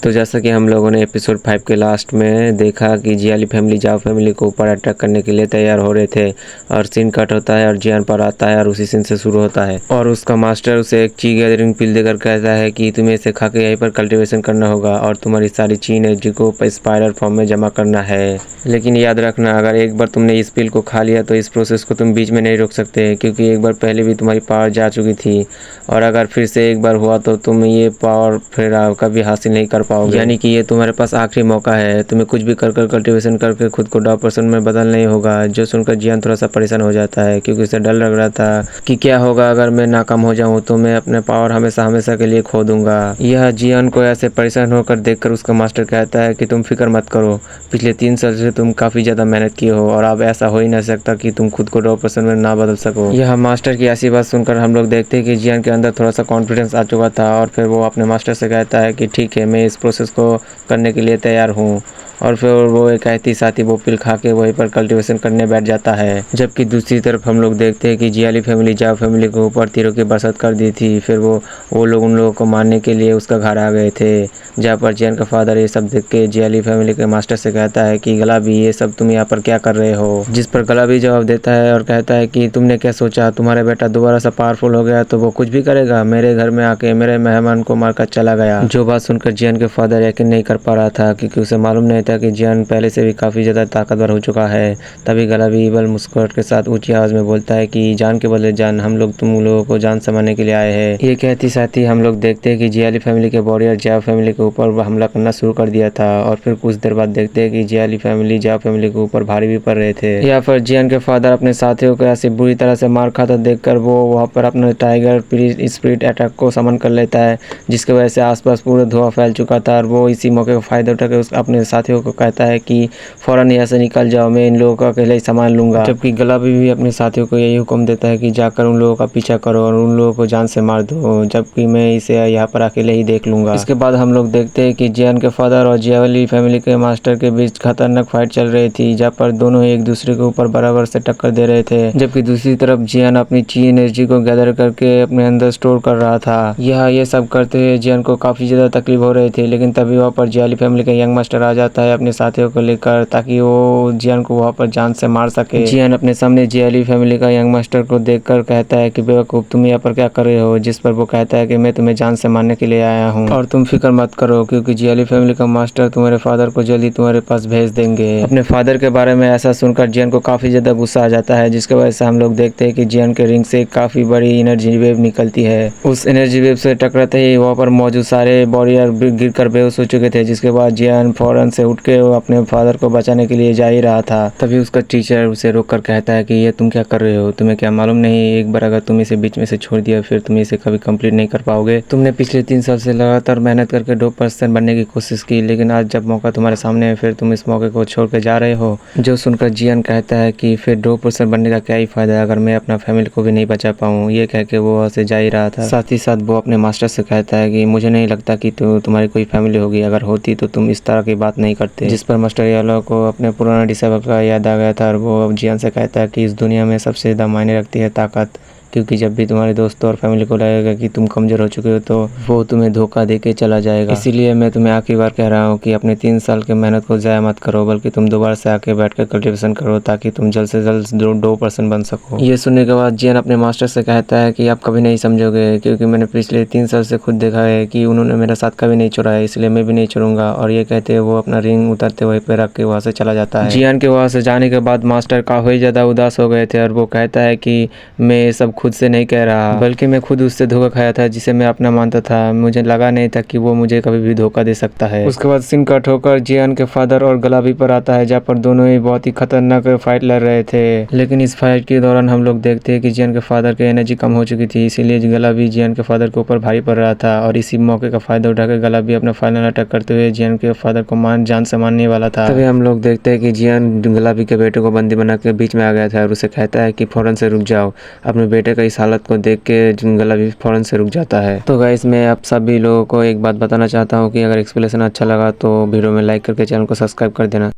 तो जैसा कि हम लोगों ने एपिसोड 5 के लास्ट में देखा कि जियाली फैमिली जाओ फैमिली को ऊपर अटैक करने के लिए तैयार हो रहे थे और सीन कट होता है और जियान पर आता है और उसी सीन से शुरू होता है और उसका मास्टर उसे एक ची गैदरिंग पिल देकर कहता है कि तुम्हें इसे खा के यहीं पर कल्टीवेशन करना होगा और तुम्हारी सारी ची एनर्जी को स्पाइरल फॉर्म में जमा करना है। लेकिन याद रखना, अगर एक बार तुमने इस पिल को खा लिया तो इस प्रोसेस को तुम बीच में नहीं रोक सकते, क्योंकि एक बार पहले भी तुम्हारी पावर जा चुकी थी और अगर फिर से एक बार हुआ तो तुम ये पावर फिर कभी हासिल नहीं कर पाओगे। यानी कि ये तुम्हारे पास आखिरी मौका है, तुम्हें कुछ भी कर कल्टीवेशन करके खुद को 10% में बदलना ही होगा। जो सुनकर जियान थोड़ा सा परेशान हो जाता है, क्योंकि उसे डर लग रहा था कि क्या होगा अगर मैं नाकाम हो जाऊं तो मैं अपने पावर हमेशा हमेशा के लिए खो दूंगा। यह जियान को ऐसे परेशान होकर देखकर उसका मास्टर कहता है कि तुम फिक्र मत करो, पिछले 3 साल से तुम काफी ज्यादा मेहनत किए हो और अब ऐसा हो ही नहीं सकता कि तुम खुद को 10% में ना बदल सको। यह मास्टर की ऐसी बात सुनकर हम लोग देखते हैं कि जियान के अंदर थोड़ा सा कॉन्फिडेंस आ चुका था और फिर वो अपने मास्टर से कहता है कि ठीक है, मैं इस प्रोसेस को करने के लिए तैयार हूँ। और फिर वो एक कहती साथी वो पिल खा के वहीं पर कल्टीवेशन करने बैठ जाता है। जबकि दूसरी तरफ हम लोग देखते हैं कि जियाली फैमिली जाओ फैमिली के ऊपर तीरों की बरसात कर दी थी। फिर वो लोग उन लोगों को मारने के लिए उसका घर आ गए थे, जहाँ पर जियान का फादर ये सब देख के जियाली फैमिली के मास्टर से कहता है कि गलाबी, ये सब तुम यहाँ पर क्या कर रहे हो। जिस पर गलाबी जवाब देता है और कहता है कि तुमने क्या सोचा, तुम्हारा बेटा दोबारा सा पावरफुल हो गया तो वो कुछ भी करेगा, मेरे घर में आके मेरे मेहमान को मारकर चला गया। जो बात सुनकर जियान के फादर यकीन नहीं कर पा रहा था, क्योंकि उसे मालूम नहीं था कि जियान पहले से भी काफी ज्यादा ताकतवर हो चुका है। तभी गलाबी ईवल मुस्कुराहट के साथ ऊंची आवाज में बोलता है कि जान के बदले जान, हम लोग तुम लोगों को जान से मारने के लिए आए हैं। ये कहती साथ ही हम लोग देखते हैं कि जियाली फैमिली के वॉरियर जाओ फैमिली के ऊपर हमला करना शुरू कर दिया था और फिर कुछ देर बाद देखते हैं कि जियाली फैमिली जाओ फैमिली के ऊपर भारी भी पड़ रहे थे। यहाँ पर जियान के फादर अपने साथियों को ऐसे बुरी तरह से मार खाता देखकर वो वहाँ पर अपने टाइगर स्पिरिट अटैक को समन कर लेता है, जिसकी वजह से आसपास पूरा धुआं फैल चुका था। और वो इसी मौके का फायदा उठाकर अपने साथियों को कहता है कि फौरन यहाँ से निकल जाओ, मैं इन लोगों का अकेले ही संभाल लूंगा। जबकि गलाबी भी अपने साथियों को यही हुक्म देता है कि जाकर उन लोगों का पीछा करो और उन लोगों को जान से मार दो, जबकि मैं इसे यहाँ पर अकेले ही देख लूंगा। इसके बाद हम लोग देखते हैं कि जियान के फादर और जियाली फैमिली के मास्टर के बीच खतरनाक फाइट चल रही थी, जहाँ पर दोनों एक दूसरे के ऊपर बराबर से टक्कर दे रहे थे। जबकि दूसरी तरफ जियान अपनी ची एनर्जी को गैदर करके अपने अंदर स्टोर कर रहा था। ये सब करते हुए जियान को काफी ज्यादा तकलीफ हो रही थी, लेकिन तभी वहाँ पर जियाली फैमिली का यंग मास्टर आ जाता है अपने साथियों को लेकर, ताकि वो जियान को वहाँ पर जान से मार सके। जियान अपने सामने जियाली फैमिली का यंग मास्टर को देखकर कहता है कि बेवकूफ, तुम यहाँ पर क्या कर रहे हो। जिस पर वो कहता है कि मैं तुम्हें जान से मारने के लिए आया हूँ और तुम फिक्र मत करो, क्योंकि जियाली फैमिली का मास्टर तुम्हारे फादर को जल्दी तुम्हारे पास भेज देंगे। अपने फादर के बारे में ऐसा सुनकर जियान को काफी ज्यादा गुस्सा आ जाता है, जिसकी वजह से हम लोग देखते हैं कि जियान के रिंग से काफी बड़ी एनर्जी वेव निकलती है। उस एनर्जी वेव से टकराते ही वहाँ पर मौजूद सारे वॉरियर गिर कर बेहोश हो चुके थे, जिसके बाद जियान फौरन से उठ के अपने फादर को बचाने के लिए जा ही रहा था। तभी उसका टीचर उसे रोक कर कहता है कि ये तुम क्या कर रहे हो, तुम्हें क्या मालूम नहीं, एक बार अगर तुम इसे बीच में से छोड़ दिया फिर तुम इसे कभी कंप्लीट नहीं कर पाओगे। तुमने पिछले 3 साल से लगातार मेहनत करके 2% बनने की कोशिश की, लेकिन आज जब मौका तुम्हारे सामने है फिर तुम इस मौके को छोड़ के जा रहे हो। जो सुनकर जियान कहता है कि फिर 2% बनने का क्या ही फायदा अगर मैं अपना फैमिली को भी नहीं बचा पाऊँ। ये कह के वो वहाँ से जा ही रहा था। साथ ही साथ वो अपने मास्टर से कहता है कि मुझे नहीं लगता कि तुम्हारी कोई फैमिली होगी, अगर होती तो तुम इस तरह की बात नहीं करते। जिस पर मास्टर येलो को अपने पुराना डिसेबल का याद आ गया था और वो जियान से कहता है कि इस दुनिया में सबसे ज्यादा मायने रखती है ताकत, क्योंकि जब भी तुम्हारे दोस्तों और फैमिली को लगेगा कि तुम कमजोर हो चुके हो तो वो तुम्हें धोखा देके चला जाएगा। इसीलिए मैं तुम्हें आखिरी बार कह रहा हूँ कि अपने 3 साल की मेहनत को ज़ाया मत करो, बल्कि तुम दोबारा से आके बैठकर कल्टीवेशन करो ताकि तुम जल्द से जल्द 2% बन सको। ये सुनने के बाद जियान अपने मास्टर से कहता है कि आप कभी नहीं समझोगे, क्योंकि मैंने पिछले 3 साल से खुद देखा है कि उन्होंने मेरा साथ कभी नहीं छोड़ा है, इसलिए मैं भी नहीं छोड़ूंगा। और ये कहते हुए वो अपना रिंग उतरते हुए पे रख के वहाँ से चला जाता है। जियान के वहाँ से जाने के बाद मास्टर काफी ज्यादा उदास हो गए थे और वो कहता है कि मैं ये सब खुद से नहीं कह रहा, बल्कि मैं खुद उससे धोखा खाया था जिसे मैं अपना मानता था। मुझे लगा नहीं था कि वो मुझे कभी भी धोखा दे सकता है। उसके बाद सीन कट होकर जियान के फादर और गलाबी पर आता है, जहाँ पर दोनों ही बहुत ही खतरनाक फाइट लड़ रहे थे। लेकिन इस फाइट के दौरान हम लोग देखते हैं कि जियान के फादर की एनर्जी कम हो चुकी थी, इसीलिए गलाबी जियान के फादर के ऊपर भारी पड़ रहा था। और इसी मौके का फायदा उठाकर गलाबी अपना फाइनल अटैक करते हुए जियान के फादर को जान से मारने वाला था। तभी हम लोग देखते हैं कि जियान गलाबी के बेटे को बंदी बना के बीच में आ गया था और उसे कहता है कि फौरन से रुक जाओ। अपने बेटे का इस हालत को देख के गलाबी फौरन से रुक जाता है। तो गाइस, मैं आप सभी लोगों को एक बात बताना चाहता हूँ कि अगर एक्सप्लेनेशन अच्छा लगा तो वीडियो में लाइक करके चैनल को सब्सक्राइब कर देना।